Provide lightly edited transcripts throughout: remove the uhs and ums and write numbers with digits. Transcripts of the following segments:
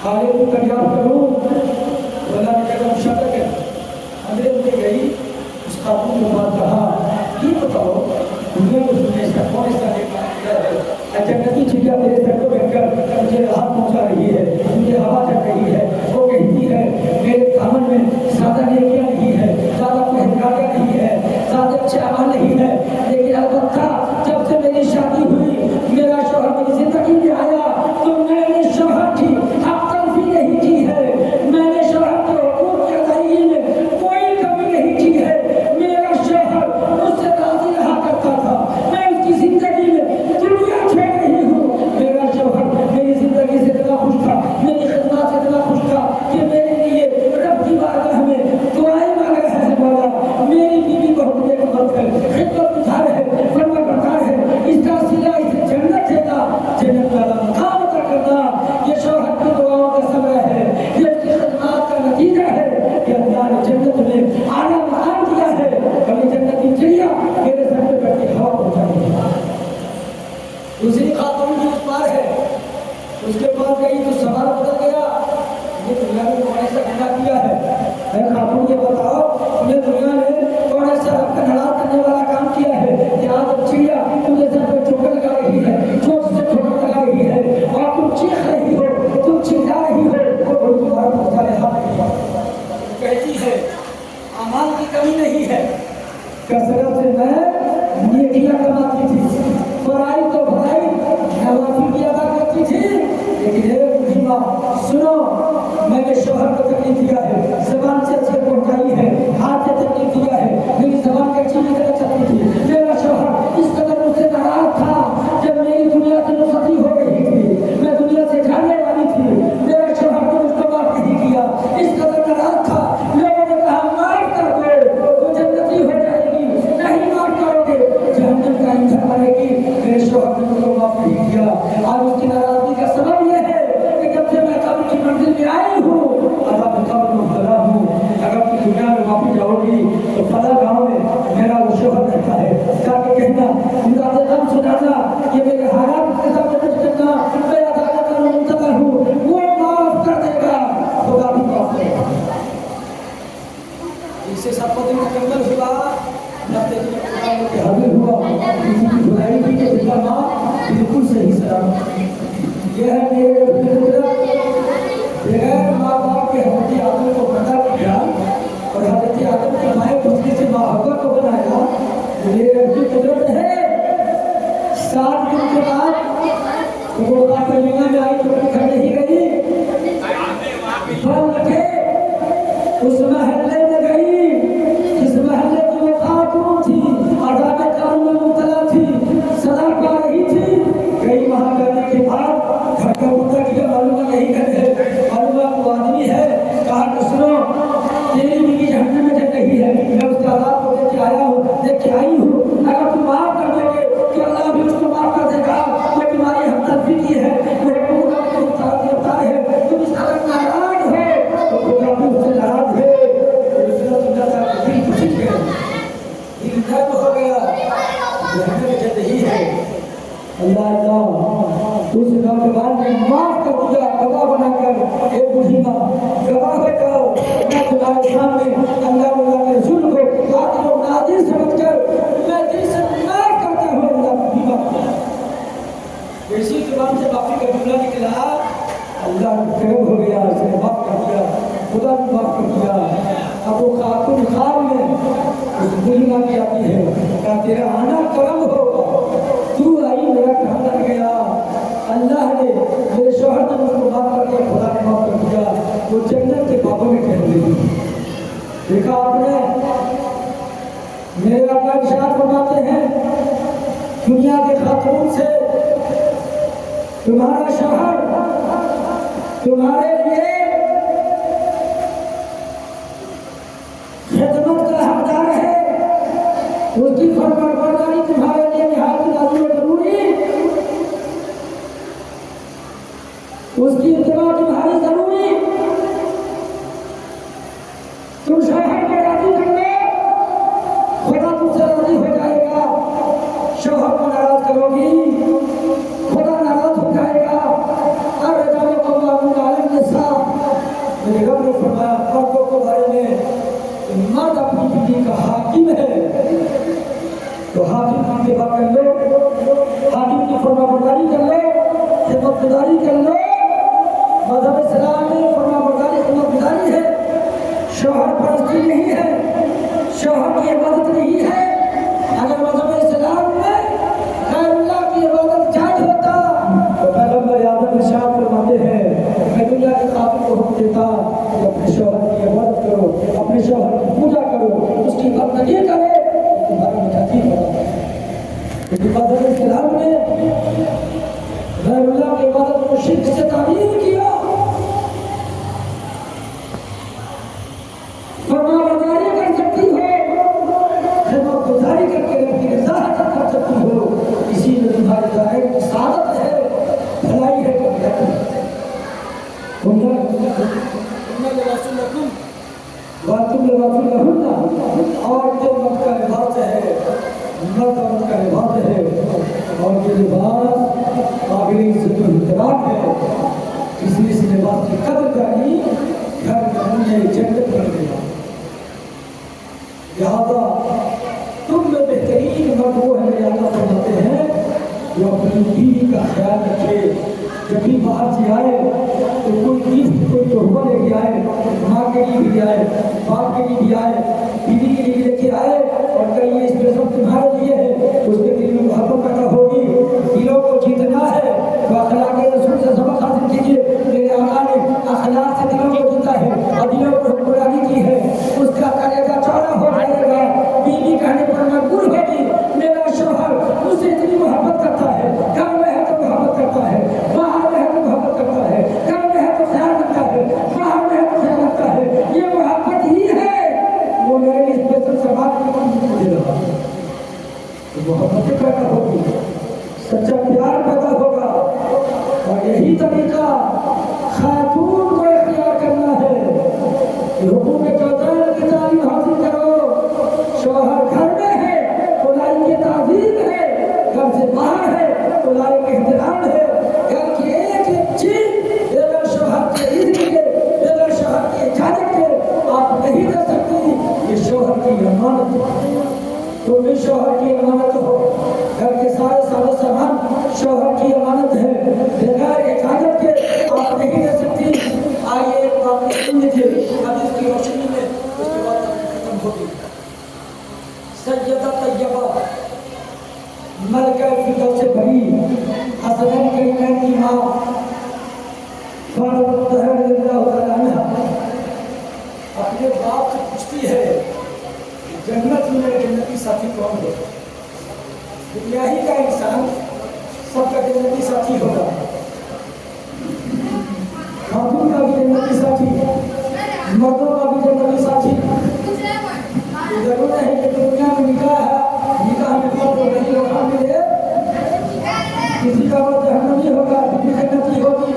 खालिद को दरियाफ्त करूँ। अल्लाह ने कहा मुशक्कत है। हजरत में गई उस खातून के पास कहा ये बताओ दुनिया में तुमने इसका कौन हिस्सा देखा है? जन्नती चिड़िया तेरे सर को बैठकर मुझे राहत पहुंचा रही है, मुझे हवा चल रही है। वो कहती है मेरे दामन में ज़्यादा नेकियां नहीं है, ज़्यादा पहचान नहीं है, ज़्यादा अच्छे अमल नहीं है, लेकिन अलबत्ता जब से मेरी शादी हुई मेरा शौहर मेरी जिंदगी में आया तो मैंने शौहर की हक तलफी नहीं की है, मैंने शौहर के हुकूक की अदायगी में कोई कमी नहीं की है। मेरा शौहर मुझसे राजी रहा करता था, मैं उसकी जिंदगी में दुनिया छोड़ रही हूँ। मेरा शौहर मेरी जिंदगी से इतना खुश था, मेरी खिदमत से इतना खुश था कि मेरे लिए रब की बारगाह में दुआएं मांग रहा है। मौला मेरी बीवी बहुत नेकबख्त है, खिदमतगार है, फरमाबरदार है, इसका सिला इसे जन्नत देना, जन्नत वाला मकाम अता करना। ये शौहर की दुआओं का समय है, ये उसकी खिदमत का नतीजा है कि अल्लाह ने जन्नत में आला मकाम दिया है। कभी जन्नती चिड़िया मेरे सर पे बैठ के हवा पहुंचाएगी। दूसरी खातून की उस पार है, उसके पास गई तो सवाल बदल गया, ये दुनिया में कौन ऐसा गुनाह किया है? मैं खातून ये बताओ तुमने दुनिया में कौन ऐसा आपका नाराज करने वाला काम किया है कि आज चिड़िया तुमने सर पे ठोकर लगा रही है, चोट से ठोकर लगा रही है और तुम चीख रही हो, तुम चिल्ला रही हो और तुम्हारा पहुंचा रहा कहती है अमाल की कमी नहीं है, कसरत से मैं नेकियां कमाती थी, फराइज तो फराइज नवाफिल भी अदा करती थी। लेकिन एक मुहिमा सुनो, मैंने शौहर को तकलीफ दिया है, जबान से अच्छे पहुंचाई है, हाथ से तकलीफ दिया है, मेरी जबान की अच्छी तरह चलती थी। मेरा शौहर इस कदर मुझसे नाराज था जब मेरी दुनिया से नुसरत हो रही थी, मैं दुनिया से जाने वाली थी, मेरा शौहर ने मुझको माफ नहीं किया, इस कदर नाराज था। लोगों ने कहा माफ कर दो तो जन्नती हो जाएगी, नहीं माफ करोगे जहन्नम का ईंधन बनेगी। मेरे शौहर ने मुझको माफ नहीं किया। आज उसकी नाराजगी का सबब यह है कि जब से मैं कब्र की मंजिल में आई हूँ अल्लाह के कब्र में फला हूँ। अगर तुम दुनिया में वापस जाओगी तो फला गाँव में मेरा वो शौहर रहता है, जाके कहना मुझे गम सुनाना कि मेरे हालात के साथ कुछ करना, मैं अदालत का मुंतज़िर हूँ, वो माफ कर देगा, खुदा भी माफ करेगा। इससे सब दिन मुकम्मल हुआ, नफ्ते की के हाजिर हुआ, किसी की बुराई की तो इसका माँ बिल्कुल सही सलामत। यह है मेरे बगैर माँ बाप के हजरत आदम को पैदा किया और हजरत आदम की माए पुत्री से माँ हव्वा को बनाया। ये उसकी कुदरत है। 7 दिन के बाद वो काफिला में आई तो घर नहीं गई, फल रखे उस महल्ले में गई जिस महल्ले की वो खातून थी, अज़ाब कब्र में मुब्तला थी, सजा पा रही थी। गई वहाँ करने के बाद घर का मुद्दा किया, मालूम नहीं करे, मालूम वो आदमी है, कहा कि सुनो तेरी बीवी जहन्नम में जल रही है, मैं उसके आज़ाब को लेके आया हूँ, लेके आई हूँ, अगर तुम माफ कर दोगे तो अल्लाह भी उसको माफ कर देगा। वो तुम्हारी हमदर्दी की है, वो हुकूक का देवता है, तुम इस कदर नाराज हो तो खुदा भी उससे नाराज है। हो गया जहन्नम में जल रही है। अल्लाह अल्लाह उस नौजवान ने माफ कर दिया, गवाह बनाकर एक बूढ़ी माँ गवाह हो जाओ मैं तुम्हारे सामने अल्लाह के रसूल को आदिल और नाज़िर समझकर मैं दिल से माफ करता हूँ। अल्लाह की माफ ऐसी जुबान से माफी का जुमला निकला, अल्लाह गर्व हो गया, उसने माफ कर दिया, खुदा भी माफ कर दिया। अब वो खातून खाब में उस बूढ़ी माँ की आती है, कहा तेरा आना करम हो, तू आई मेरा काम लग गया, अल्लाह ने मेरे शौहर ने मुझको माफ कर दिया, खुदा ने माफ कर दिया। वो जन्नत के बाबों में कह रही देखा आपने, मेरे आका इरशाद फरमाते हैं दुनिया के खातून से तुम्हारा शौहर तुम्हारे लिए खिदमत का हकदार है, उसकी फरमाबरदारी तुम्हारे लिए निहायत लाज़िम और ज़रूरी, उसकी इत्तिबा तुम्हारी जरूरी। तुम शौहर को राजी कर लो, खुदा तुमसे राजी हो जाएगा। शौहर को नाराज करोगी, खुदा नाराज हो जाएगा। और फरमाया मर्दों के बारे में मर्द अपनी बीवी का हाकिम है, तो हाकिम की सेवा कर लो, हाकिम की फरमाबरदारी कर लो, खिदमतगारी कर लो। मज़हब इस्लाम में फरमाबरदारी खिदमतगारी है, शौहर परस्ती नहीं है, शौहर की इबादत नहीं है। अगर मज़हब इस्लाम में गैरुल्लाह की इबादत जायज़ होता तो पैगंबर आज़म इरशाद फरमाते हैं गैरुल्लाह के काबिल को हुक्म देता कि अपने शौहर की इबादत करो, अपने शौहर की पूजा करो, उसकी बंदगी करो, तुम्हारा मिजाजी होगा। क्योंकि मज़हब इस्लाम में गैरुल्लाह की इबादत को शिर्क से तामीर किया। फरमाबरदारी कर सकती हो, खिदमतगुजारी करके रब्बी की ज़ात कर सकती हो, इसी में तुम्हारी दायरे की सादत है, भलाई है, कामयाबी है। औरतें मर्द का लिबास है, मर्द औरत का लिबास है, और ये लिबास काबिल इज़्ज़त व इहतराम है। इसलिए इस लिबास की कदर जानी घर में जन्नत बन गया। लिहाजा तुम में बेहतरीन मर्द वो है, अल्लाह फरमाते हैं जो अपनी बीवी का ख्याल रखे। जब भी बाहर से आए तो कोई गिफ्ट, कोई तोहफा लेके आए, माँ के लिए भी आए, बाप के लिए भी आए, बीवी के लिए भी लेके आए, और कहीं ये स्पेशल तुम्हारे लिए है, उसके दिल में मोहब्बत पैदा होगी। दिलों को जीतना है तो अखलाक रसूल से सबक हासिल कीजिए। मेरे आका ने अखलाक से दिलों को जीता है और दिलों को हुक्मरानी की है, उसका कलेजा चौड़ा हो जाएगा। बीवी कहने पर मजबूर होगी, मेरा शौहर मुझसे इतनी मोहब्बत करता है, घर में है तो मोहब्बत करता है, बाहर में है तो मोहब्बत करता है, घर में है तो ख्याल रखता है, बाहर में है तो ख्याल रखता है, ये मोहब्बत ही है। वो मेरे लिए स्पेशल समाज में मुझे लगा तो मोहब्बत पैदा होगी, सच्चा प्यार पैदा होगा। और यही तरीका खातून को इख्तियार करना है। हुकूम चौधरी की तालीम हासिल करो। शौहर घर में है तो लाई की ताज़ीम है, घर से बाहर है तो लाई का एहतराम है। घर की एक एक चीज बगैर शौहर के इज़्ज़त के, बगैर शौहर की इजाज़त के आप नहीं दे सकती। ये शौहर की अमानत है, तुम भी शौहर की अमानत हो। घर के सारे सारे सामान शौहर की अमानत है, बगैर इजाज़त के आप नहीं दे सकती। आइए एक बात सुन लीजिए हदीस की रोशनी में, उसके बाद खत्म होगी। सैयदा तैयबा मलका फिरदौस से बड़ी हसनैन करीमैन की माँ फातिमा रज़ियल्लाहु तआला अन्हा अपने बाप से पूछती है जन्नत में मेरे जन्नती साथी कौन है। दुनिया ही का इंसान सबका जन्नती साथी होगा, खातून का भी जन्नती साथी, मर्दों का भी जन्नती साथी। जरूर है कि दुनिया में निकाह है, निकाह में मर्द नहीं होगा, मिले किसी का मर्द जहन्नमी होगा, बीवी जन्नती होगी,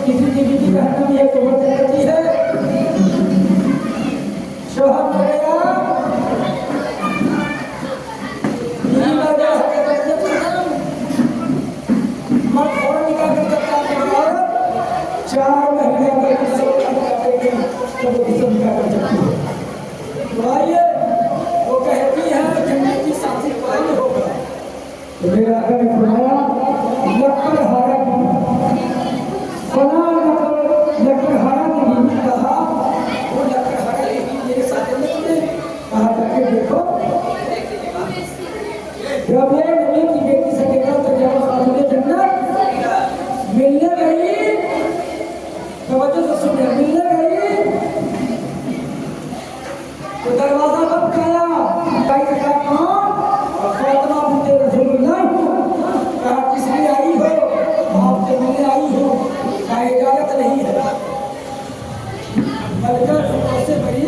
किसी की बीवी जहन्नमी है तो मर्द जन्नती है। शौहर मर गया, बीवी मर गया है तो जन्नत खत्म। मर्द फौरन निकाह कर सकता है, 4 महीने तक सब काटेगी तब वो किसी निकाह कर सकती है। तो आइए वो कहती है जन्नती साथी कौन होगा। तो मेरे आका ने फरमाया लकड़हारा की फला लकड़हारा की बीवी कहा, वो लकड़हारा की बीवी मेरे साथ में कहा जाके देखो जब ये नबी की बेटी से कहता तो जब सामने जन्नत मिलने गई, तवज्जो से सुनिए, मिलने गई तो दरवाजा बंद किया, कहीं कहा और फातिमा बिन्त रसूलुल्लाह कहा किस लिए आई हो, आपसे मिलने आई हो, क्या इजाजत नहीं है। मलका फिरदौस से बड़ी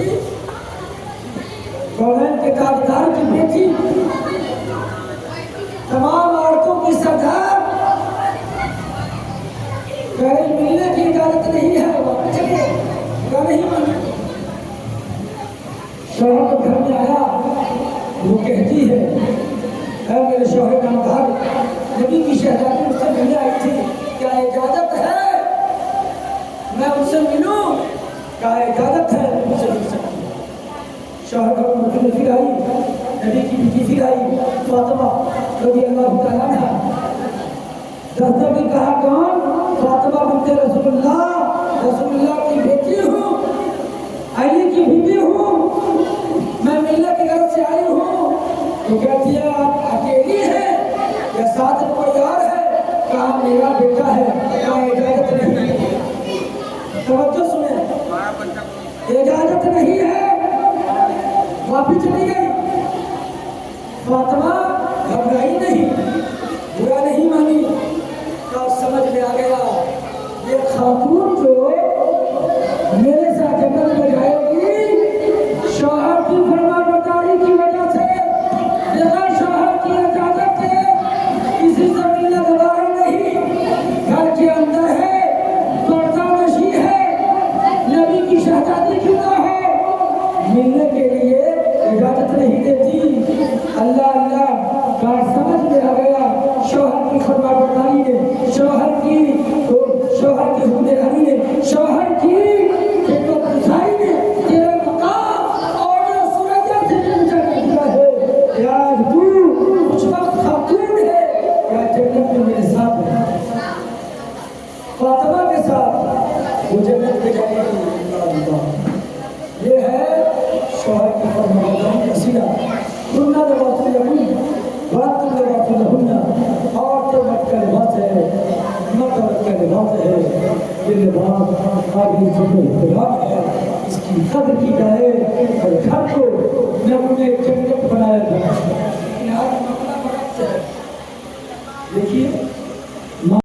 कौनैन के ताजदार की बेटी, तमाम औरतों की सरदार, कहीं मिलने की इजाजत नहीं है, चलिए क्या नहीं मानी। शौहर को घर में आया, वो कहती है ऐ मेरे शौहर का घर, नबी की शहजादी उससे मिलने आई थी, क्या इजाजत है मैं उनसे मिलूं। का इजाजत है उसे मिल सकती है। शौहर का मतलब फिर आई, नबी की बीवी फिर आई फातिमा रज़ी अल्लाह तआला अन्हा। दस्तक ने कहा कौन? फातिमा बिन्ते रसूलुल्लाह की बेटी हूँ, अली की बीवी हूँ, मैं मिल्लत के घर से आई हूँ। तो कहती है आप अकेली हैं या साथ में कोई और है? कहा मेरा बेटा है। कहा इजाजत नहीं, तवज्जो सुने, इजाजत नहीं है। वापिस चली गई। फातिमा घबराई नहीं, बुरा नहीं मानी, तो समझ में आ गया ये खातून जो मेरे साथ जंगल में जाएगी शौहर की फरमाबरदारी की वजह से, बगैर शौहर की इजाजत के किसी से मिलने गवाही नहीं, घर के अंदर है, पर्दा नशी है, नबी की शहजादी क्यों ना हो, मिलने के लिए इजाजत नहीं देती। अल्लाह अल्लाह बात समझ में आ गया। शौहर की फरमाबरदारी ने, शौहर की हुक्मरानी ने, शौहर की खिदमतगुजारी ने तेरा मकाम और सुरैया से ऊंचा कर दिया है। आज तू उस वक्त खातून है या जन्नत में मेरे साथ है, फातिमा के साथ वो जन्नत में जाएगी। ये है शौहर की फरमाबरदारी का सिला। सुन्ना लिबासुल लहुन वातुल लिबासुल लहुन्ना, औरतें मर्द का लिबास है, मर्द औरत का लिबास है। ये लिबास आगे जो इख्तिलाफ है इसकी कद्र की जाए और घर को नमूने जन्नत बनाया जाए। देखिए